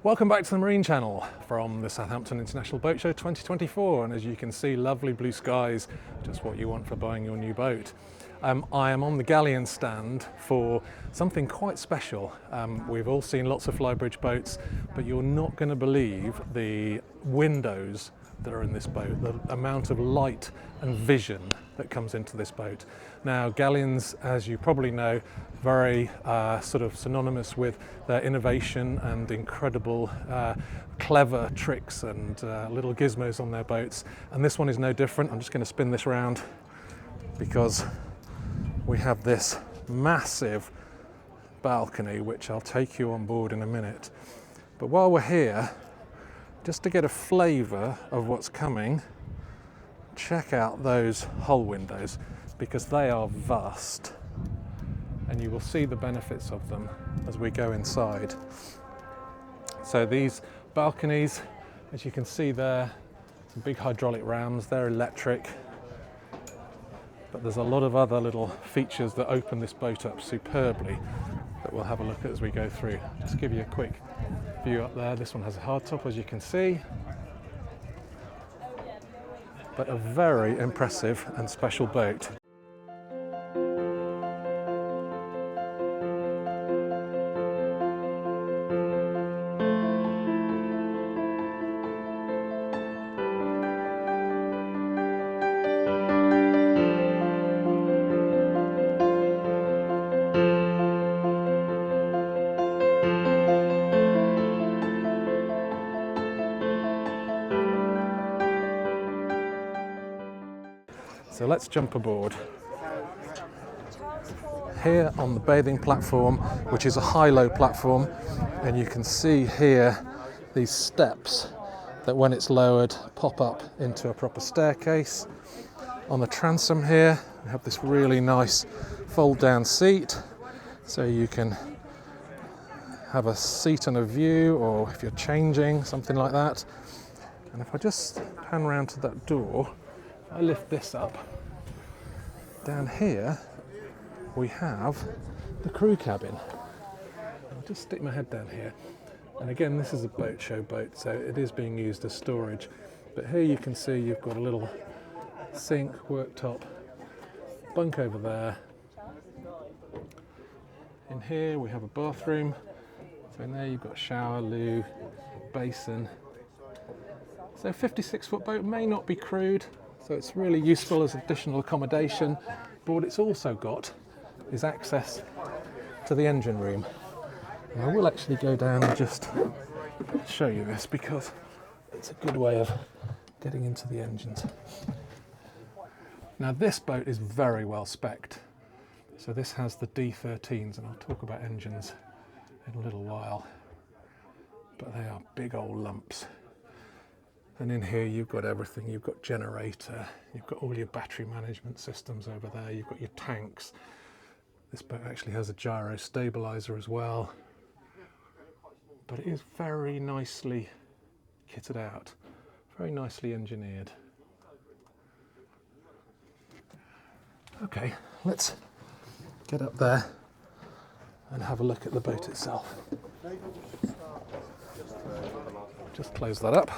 Welcome back to the Marine Channel from the Southampton International Boat Show 2024, and as you can see, lovely blue skies, just what you want for buying your new boat. I am on the Galeon stand for something quite special. We've all seen lots of Flybridge boats, but you're not going to believe the windows that are in this boat, the amount of light and vision that comes into this boat. Now, Galeons, as you probably know, very sort of synonymous with their innovation and incredible clever tricks and little gizmos on their boats, and this one is no different. I'm just going to spin this round because we have this massive balcony which I'll take you on board in a minute. But while we're here, just to get a flavour of what's coming, check out those hull windows because they are vast, and you will see the benefits of them as we go inside. So these balconies, as you can see there, some big hydraulic rams, they're electric, but there's a lot of other little features that open this boat up superbly that we'll have a look at as we go through. Just give you a quick view up there. This one has a hardtop, as you can see, but a very impressive and special boat. So let's jump aboard. Here on the bathing platform, which is a high-low platform, and you can see here these steps that when it's lowered pop up into a proper staircase. On the transom here we have this really nice fold-down seat, so you can have a seat and a view, or if you're changing, something like that. And if I just pan around to that door, I lift this up. Down here we have the crew cabin. I'll just stick my head down here. And again, this is a boat show boat, so it is being used as storage. But here you can see you've got a little sink, worktop, bunk over there. In here we have a bathroom. So in there you've got shower, loo, basin. So 56-foot boat may not be crewed, so it's really useful as additional accommodation. But what it's also got is access to the engine room. And I will actually go down and just show you this because it's a good way of getting into the engines. Now this boat is very well spec'd. So this has the D13s, and I'll talk about engines in a little while. But they are big old lumps. And in here you've got everything. You've got generator, you've got all your battery management systems over there, you've got your tanks. This boat actually has a gyro stabilizer as well. But it is very nicely kitted out, very nicely engineered. Okay, let's get up there and have a look at the boat itself. Just close that up.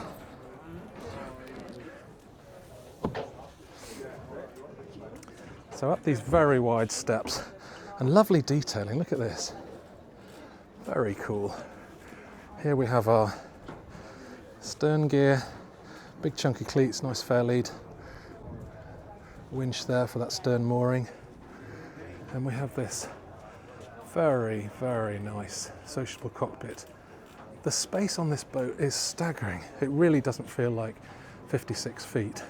So up these very wide steps, and lovely detailing, look at this. Very cool. Here we have our stern gear, big chunky cleats, nice fair lead, winch there for that stern mooring. And we have this very, very nice sociable cockpit. The space on this boat is staggering. It really doesn't feel like 56 feet.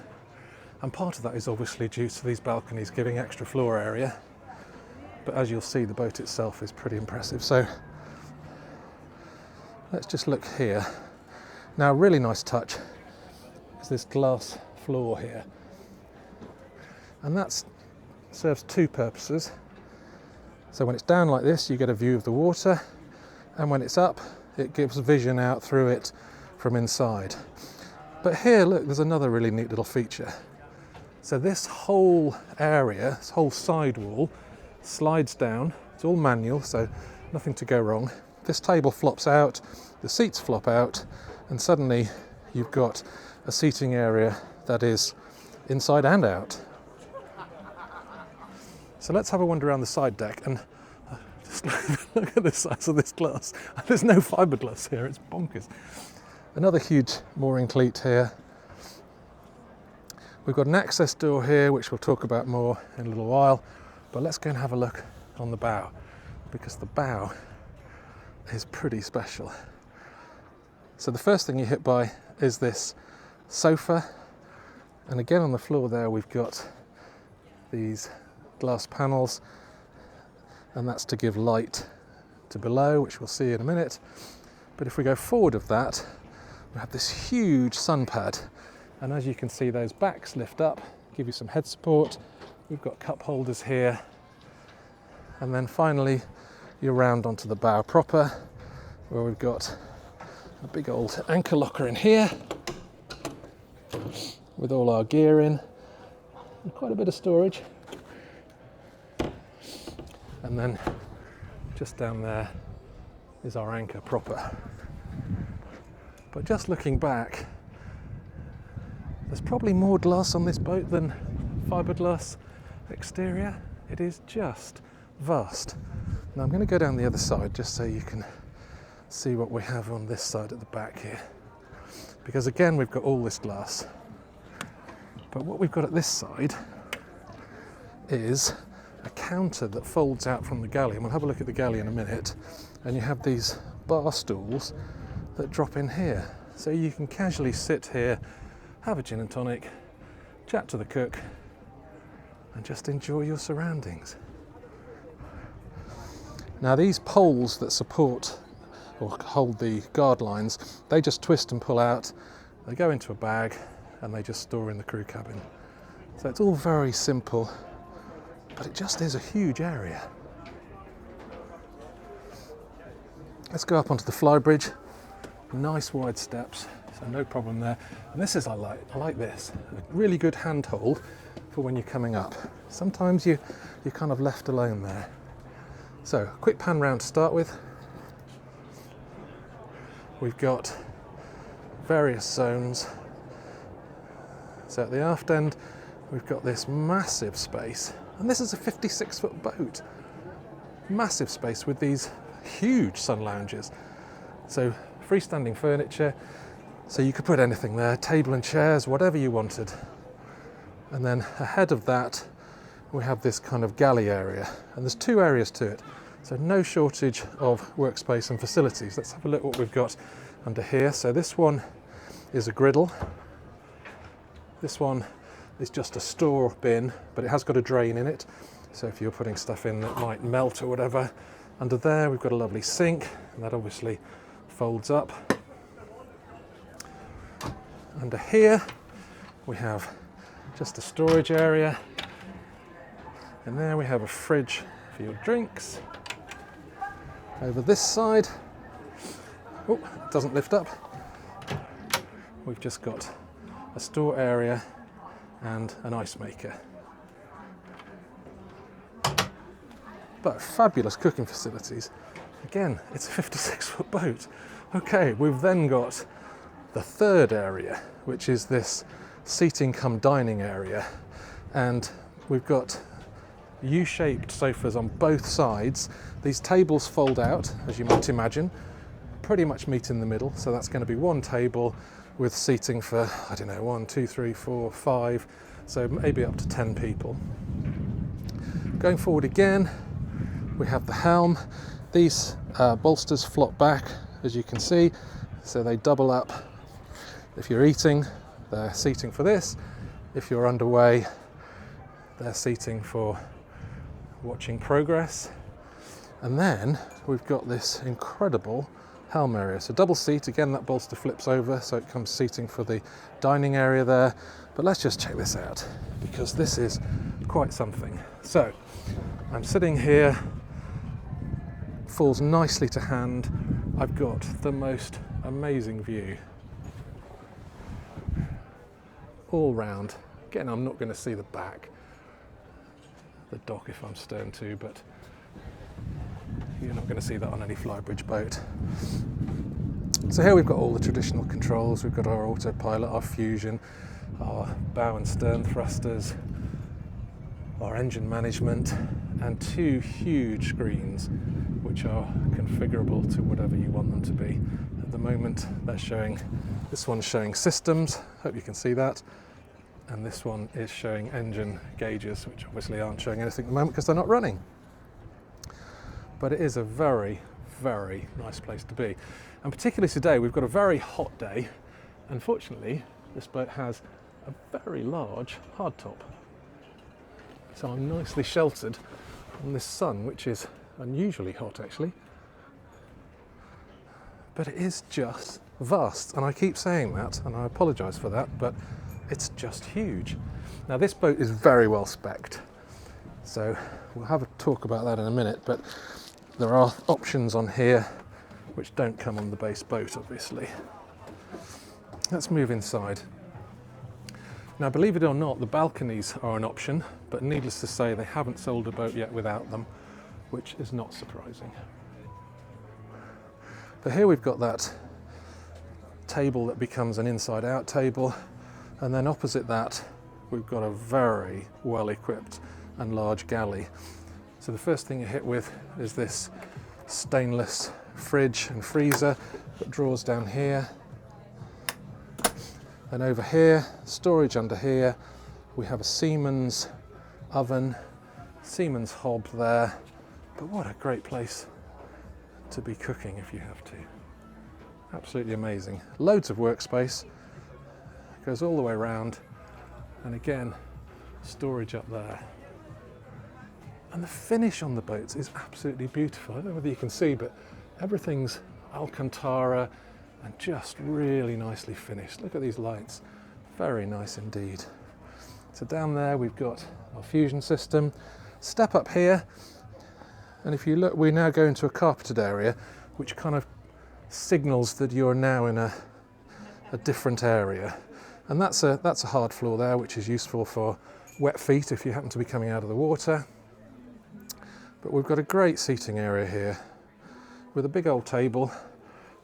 And part of that is obviously due to these balconies giving extra floor area. But as you'll see, the boat itself is pretty impressive. So let's just look here. Now, a really nice touch is this glass floor here. And that serves two purposes. So when it's down like this, you get a view of the water. And when it's up, it gives vision out through it from inside. But here, look, there's another really neat little feature. So this whole area, this whole sidewall, slides down. It's all manual, so nothing to go wrong. This table flops out. the seats flop out, and suddenly you've got a seating area that is inside and out. So let's have a wander around the side deck and just look at the size of this glass. There's no fiberglass here, it's bonkers. Another huge mooring cleat here. We've got an access door here, which we'll talk about more in a little while, but let's go and have a look on the bow, because the bow is pretty special. So the first thing you hit by is this sofa, and again on the floor there we've got these glass panels, and that's to give light to below, which we'll see in a minute. But if we go forward of that, we have this huge sun pad, and as you can see, those backs lift up, give you some head support. We've got cup holders here, and then finally you're round onto the bow proper, where we've got a big old anchor locker in here with all our gear in, and quite a bit of storage. And then just down there is our anchor proper. But just looking back, there's probably more glass on this boat than fiberglass exterior. It is just vast. Now I'm going to go down the other side just so you can see what we have on this side at the back here. Because again, we've got all this glass. But what we've got at this side is a counter that folds out from the galley. And we'll have a look at the galley in a minute. And you have these bar stools that drop in here. So you can casually sit here, have a gin and tonic, chat to the cook, and just enjoy your surroundings. Now these poles that support or hold the guard lines, they just twist and pull out, they go into a bag, and they just store in the crew cabin. So it's all very simple, but it just is a huge area. Let's go up onto the Flybridge. Nice wide steps, so no problem there. And this is I like this. A really good handhold for when you're coming up. Sometimes you're kind of left alone there. So, quick pan round to start with. We've got various zones. So at the aft end, we've got this massive space. And this is a 56-foot boat. Massive space with these huge sun lounges. So freestanding furniture, so you could put anything there, table and chairs, whatever you wanted. And then ahead of that, we have this kind of galley area, and there's two areas to it. So no shortage of workspace and facilities. Let's have a look at what we've got under here. So this one is a griddle. This one is just a store bin, but it has got a drain in it. So if you're putting stuff in that might melt or whatever. Under there, we've got a lovely sink, and that obviously folds up. Under here, we have just a storage area. And there we have a fridge for your drinks. Over this side, oh, it doesn't lift up. We've just got a store area and an ice maker. But fabulous cooking facilities. Again, it's a 56-foot boat. Okay, we've then got the third area, which is this seating cum dining area. And we've got U-shaped sofas on both sides. These tables fold out, as you might imagine, pretty much meet in the middle. So that's going to be one table with seating for, I don't know, 1, 2, 3, 4, 5, so maybe up to 10 people. Going forward again, we have the helm. These bolsters flop back, as you can see, so they double up. If you're eating, they're seating for this. If you're underway, they're seating for watching progress. And then we've got this incredible helm area. So double seat, again that bolster flips over, so it comes seating for the dining area there. But let's just check this out, because this is quite something. So I'm sitting here, falls nicely to hand. I've got the most amazing view all round. Again, I'm not going to see the back, the dock if I'm stern to, but you're not going to see that on any Flybridge boat. So here we've got all the traditional controls. We've got our autopilot, our fusion, our bow and stern thrusters, our engine management, and two huge screens which are configurable to whatever you want them to be. At the moment this one's showing systems, hope you can see that, and this one is showing engine gauges, which obviously aren't showing anything at the moment because they're not running. But it is a very, very nice place to be. And particularly today, we've got a very hot day. Unfortunately, this boat has a very large hardtop. So I'm nicely sheltered from this sun, which is unusually hot actually. But it is just vast, and I keep saying that, and I apologise for that, but it's just huge. Now this boat is very well spec'd, so we'll have a talk about that in a minute, but there are options on here which don't come on the base boat, obviously. Let's move inside. Now, believe it or not, the balconies are an option, but needless to say, they haven't sold a boat yet without them, which is not surprising. But here we've got that table that becomes an inside-out table, and then opposite that, we've got a very well-equipped and large galley. So the first thing you hit with is this stainless fridge and freezer that draws down here. And over here, storage under here, we have a Siemens oven, Siemens hob there. But what a great place to be cooking if you have to. Absolutely amazing. Loads of workspace, goes all the way around, and again, storage up there. And the finish on the boats is absolutely beautiful. I don't know whether you can see, but everything's Alcantara and just really nicely finished. Look at these lights, very nice indeed. So down there we've got our fusion system. Step up here, and if you look, we now go into a carpeted area, which kind of signals that you're now in a different area. And that's a hard floor there, which is useful for wet feet if you happen to be coming out of the water. But we've got a great seating area here with a big old table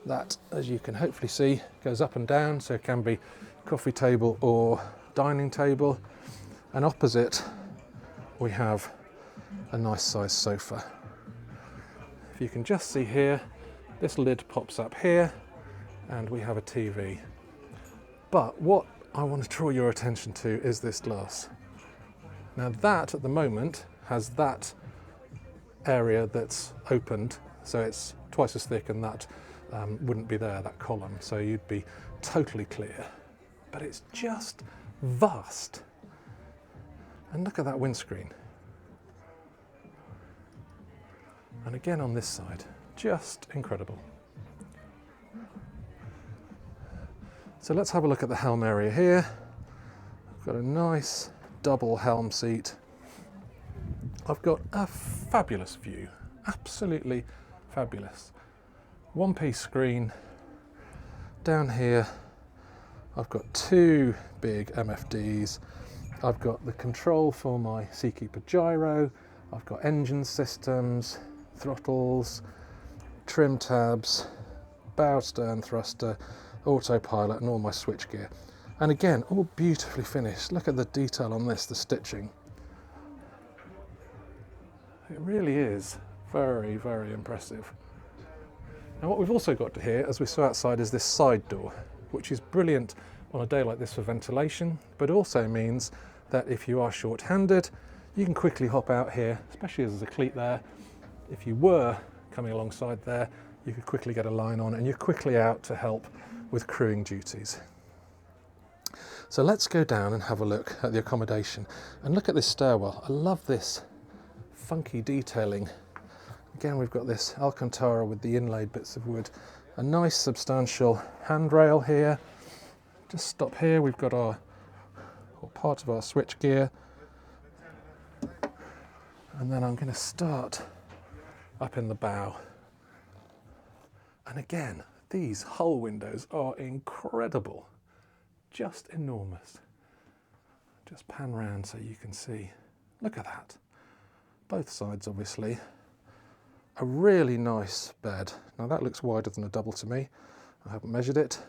that, as you can hopefully see, goes up and down, so it can be coffee table or dining table. And opposite we have a nice sized sofa. If you can just see here, this lid pops up here and we have a TV. But what I want to draw your attention to is this glass. Now that at the moment has that area that's opened, so it's twice as thick, and that wouldn't be there, that column, so you'd be totally clear. But it's just vast. And look at that windscreen. And again on this side, just incredible. So let's have a look at the helm area here. I've got a nice double helm seat. I've got a fabulous view, absolutely fabulous. One-piece screen. Down here I've got two big MFDs. I've got the control for my Seakeeper gyro. I've got engine systems, throttles, trim tabs, bow stern thruster, autopilot, and all my switchgear. And again, all beautifully finished. Look at the detail on this, the stitching. It really is very, very impressive. Now what we've also got to here, as we saw outside, is this side door, which is brilliant on a day like this for ventilation, but also means that if you are short-handed, you can quickly hop out here, especially as there's a cleat there. If you were coming alongside there, you could quickly get a line on and you're quickly out to help with crewing duties. So let's go down and have a look at the accommodation and look at this stairwell. I love this funky detailing. Again, we've got this Alcantara with the inlaid bits of wood, a nice substantial handrail here. Just stop here, we've got our part of our switchgear, and then I'm going to start up in the bow. And again, these hull windows are incredible, just enormous. Just pan round so you can see. Look at that. Both sides, obviously. A really nice bed. Now that looks wider than a double to me. I haven't measured it.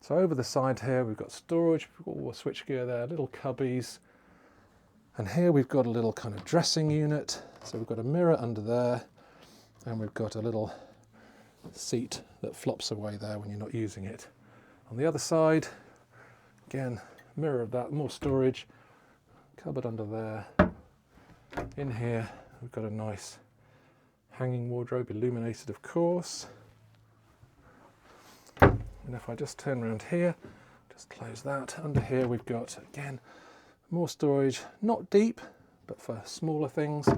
So over the side here we've got storage, we've got all the switchgear there, little cubbies. And here we've got a little kind of dressing unit. So we've got a mirror under there, and we've got a little seat that flops away there when you're not using it. On the other side, again, mirror of that, more storage, cupboard under there. In here, we've got a nice hanging wardrobe, illuminated of course. And if I just turn around here, just close that. Under here we've got, again, more storage, not deep, but for smaller things.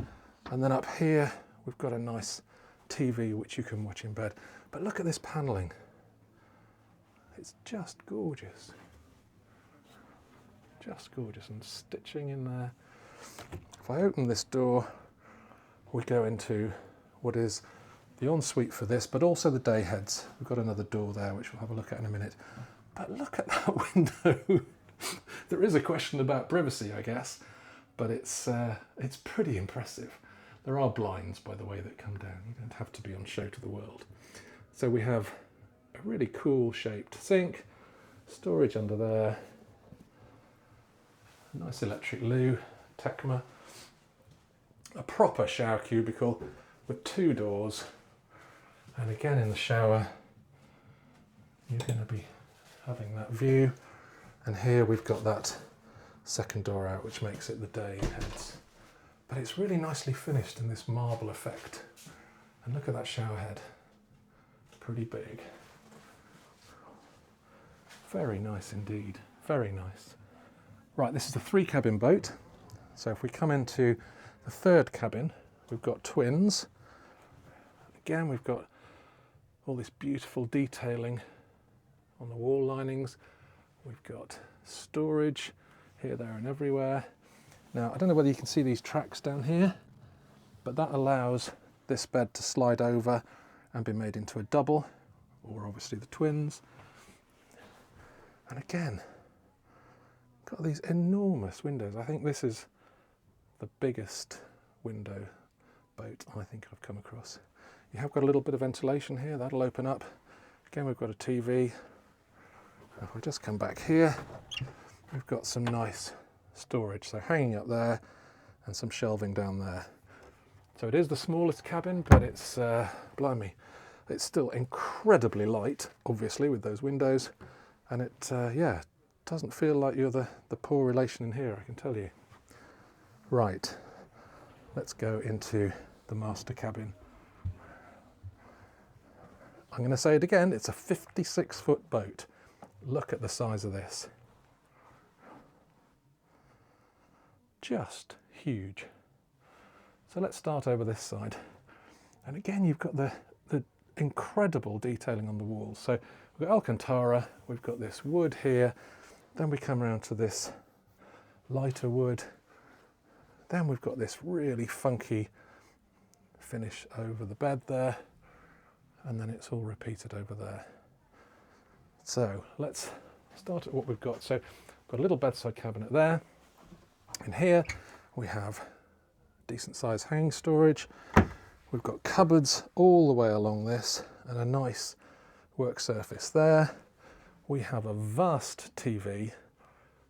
And then up here, we've got a nice TV which you can watch in bed. But look at this panelling. It's just gorgeous. Just gorgeous, and stitching in there. If I open this door, we go into what is the ensuite for this, but also the day heads. We've got another door there, which we'll have a look at in a minute. But look at that window. There is a question about privacy, I guess, but it's pretty impressive. There are blinds, by the way, that come down. You don't have to be on show to the world. So we have a really cool shaped sink, storage under there, a nice electric loo, Tecma, a proper shower cubicle with 2 doors, and again in the shower you're going to be having that view, and here we've got that second door out which makes it the day heads. But it's really nicely finished in this marble effect, and look at that shower head, pretty big. Very nice indeed, very nice. Right, this is a 3-cabin boat, so if we come into the 3rd cabin, we've got twins. Again, we've got all this beautiful detailing on the wall linings. We've got storage here, there and everywhere. Now, I don't know whether you can see these tracks down here, but that allows this bed to slide over and be made into a double, or obviously the twins. And again, got these enormous windows. I think this is the biggest window boat I think I've come across. You have got a little bit of ventilation here, that'll open up. Again, we've got a TV. If I just come back here, we've got some nice storage, so hanging up there and some shelving down there. So it is the smallest cabin, but it's, blimey, it's still incredibly light, obviously, with those windows. And it, yeah, doesn't feel like you're the poor relation in here, I can tell you. Right, let's go into the master cabin. I'm going to say it again, it's a 56-foot boat. Look at the size of this. Just huge. So let's start over this side. And again, you've got the incredible detailing on the walls. So we've got Alcantara, we've got this wood here, then we come around to this lighter wood. Then we've got this really funky finish over the bed there, and then it's all repeated over there. So let's start at what we've got. So we've got a little bedside cabinet there. In here we have decent sized hanging storage. We've got cupboards all the way along this and a nice work surface there. We have a vast TV,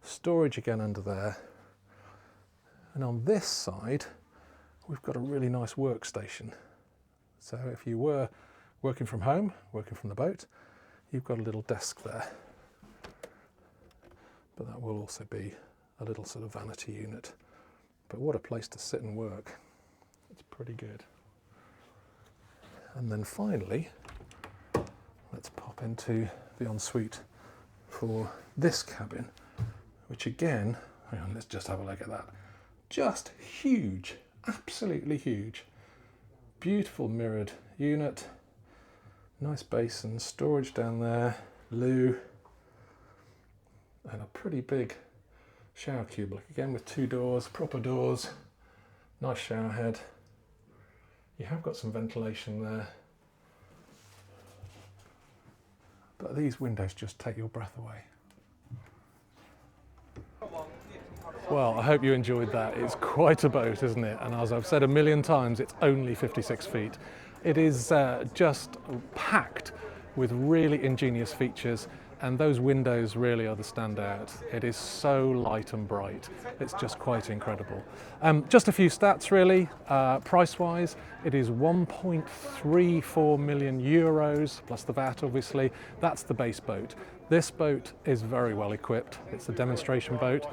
storage again under there. And on this side, we've got a really nice workstation. So if you were working from home, working from the boat, you've got a little desk there. But that will also be a little sort of vanity unit. But what a place to sit and work. It's pretty good. And then finally, let's pop into the ensuite for this cabin, which again, hang on, let's just have a look at that. Just huge, absolutely huge. Beautiful mirrored unit, nice basin, storage down there, loo, and a pretty big shower cubicle, again with 2 doors, proper doors, nice shower head. You have got some ventilation there, but these windows just take your breath away. Well, I hope you enjoyed that. It's quite a boat, isn't it? And as I've said a million times, it's only 56 feet. It is just packed with really ingenious features, and those windows really are the standout. It is so light and bright. It's just quite incredible. Just a few stats really. Price-wise, it is 1.34 million euros, plus the VAT obviously. That's the base boat. This boat is very well equipped. It's a demonstration boat.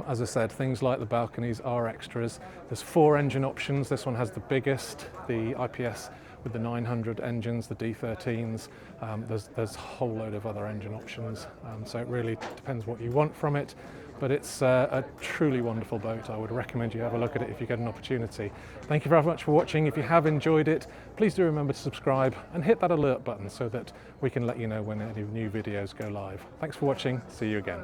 As I said, things like the balconies are extras. There's 4 engine options. This one has the biggest, the IPS with the 900 engines, the D13s. There's a whole load of other engine options, so it really depends what you want from it, but it's a truly wonderful boat. I would recommend you have a look at it if you get an opportunity. Thank you very much for watching. If you have enjoyed it, please do remember to subscribe and hit that alert button so that we can let you know when any new videos go live. Thanks for watching. See you again.